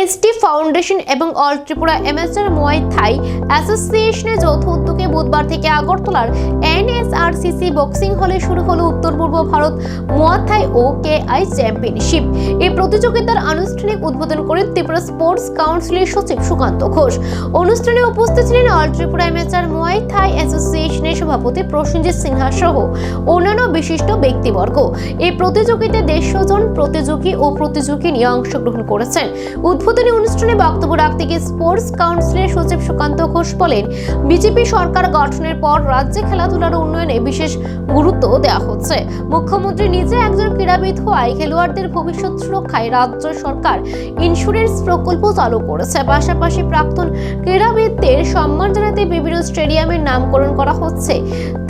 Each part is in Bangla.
এসটি ফাউন্ডেশন এবং অল ত্রিপুরা অ্যামেচার মুয়াই থাই অ্যাসোসিয়েশনের যৌথ উদ্যোগে বুধবার থেকে আগরতলার এনএসআরসিসি বক্সিং হলে শুরু হলো উত্তর পূর্ব ভারত মুয়াই থাই ও কেআই চ্যাম্পিয়নশিপ। এই প্রতিযোগিতার আনুষ্ঠানিক উদ্বোধন করেন ত্রিপুরা স্পোর্টস কাউন্সিলের সচিব সুকান্ত ঘোষ। অনুষ্ঠানে উপস্থিত ছিলেন অল ত্রিপুরা অ্যামেচার মুয়াই থাই অ্যাসোসিয়েশনের সভাপতি প্রসেনজিৎ সিনহা সহ অন্যান্য বিশিষ্ট ব্যক্তিবর্গ। এই প্রতিযোগিতায় 150 জন প্রতিযোগী ও প্রতিযোগিনী অংশগ্রহণ করেছেন। উদ্বোধনী অনুষ্ঠানে বক্তব্য রাখতে গিয়ে স্পোর্টস কাউন্সিলের সচিব সুকান্ত ঘোষ বলেন, বিজেপি সরকার গঠনের পর রাজ্যে খেলাধুলার উন্নয়নে বিশেষ গুরুত্ব দেওয়া হচ্ছে। মুখ্যমন্ত্রী নিজে একজন ক্রীড়াবিদ হওয়ায় খেলোয়াড়দের ভবিষ্যৎ সুরক্ষায় রাজ্য সরকার ইন্স্যুরেন্স প্রকল্প চালু করেছে। পাশাপাশি প্রাক্তন ক্রীড়াবিদদের সম্মান জানাতে বিভিন্ন স্টেডিয়ামের নামকরণ করা হচ্ছে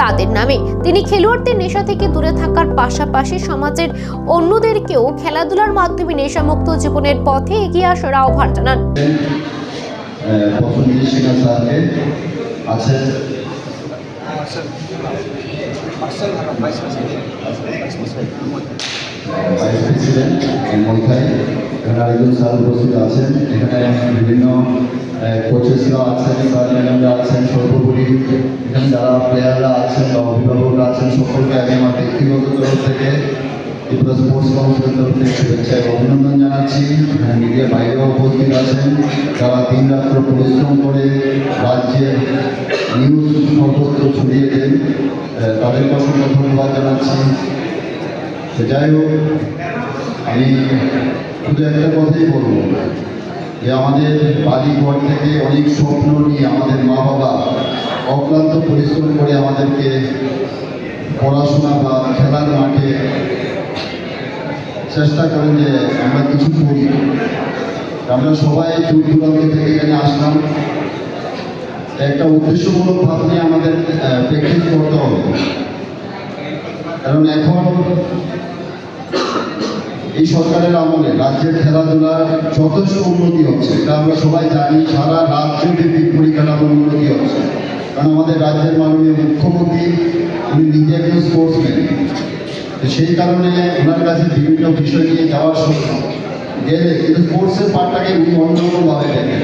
তাদের নামে। তিনি খেলোয়াড়দের নেশা থেকে দূরে থাকার পাশাপাশি সমাজের অন্যদেরকেও খেলাধুলার মাধ্যমে নেশামুক্ত জীবনের পথে এগিয়ে আসার আহ্বান জানান। এখানে বিভিন্ন কোচেসরা আছেন, গার্ডিয়ানরা আছেন, সর্বোপরি এখানে যারা প্লেয়াররা আছেন বা অভিভাবকরা আছেন, সকলকে আমি আমার ব্যক্তিগত তরফ থেকে ত্রিপুরা স্পোর্টস কাউন্সিলের তরফ থেকে শুভেচ্ছা এবং অভিনন্দন জানাচ্ছি। মিডিয়ার বাইরেও উপস্থিত আছেন যারা দিন রাত্র পরিশ্রম করে রাজ্যের নিউজ সর্বত্র ছড়িয়ে দেন, তাদেরকে অসংখ্য ধন্যবাদ জানাচ্ছি। যাই হোক, আমি শুধু একটা কথাই বলবো যে আমাদের বাড়িঘর থেকে অনেক স্বপ্ন নিয়ে আমাদের মা বাবা অক্লান্ত পরিশ্রম করে আমাদেরকে পড়াশোনা বা খেলার মাঠে চেষ্টা করেন যে আমরা কিছু করি। আমরা সবাই দূর দূরান্ত থেকে এখানে আসলাম একটা উদ্দেশ্যমূলক ভাব নিয়ে আমাদের প্র্যাকটিস করতে হবে, কারণ এখন এই সরকারের আমলে রাজ্যের খেলাধুলার যথেষ্ট উন্নতি হচ্ছে। এটা আমরা সবাই জানি, সারা রাজ্যব্যাপী পরিকাঠামোর উন্নতি হচ্ছে, কারণ আমাদের রাজ্যের মাননীয় মুখ্যমন্ত্রী উনি নিজে একজন স্পোর্টসম্যান। সেই কারণে ওনার কাছে বিভিন্ন বিষয় নিয়ে যাওয়ার গেলে কিন্তু স্পোর্টসের পার্টটাকে উনি অন্যরকমভাবে দেখেন।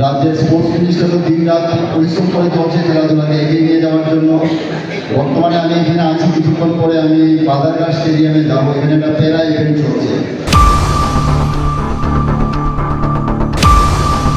রাজ্যের স্পোর্টস মিনিস্টার তো দিন রাত পরিশ্রম করে চলছে খেলাধুলাকে এগিয়ে নিয়ে যাওয়ার জন্য। বর্তমানে আমি এখানে আছি, কিছুক্ষণ পরে আমি বাজারঘাট স্টেডিয়ামে যাবো, এখানে একটা প্যারা ইভেন্ট চলছে।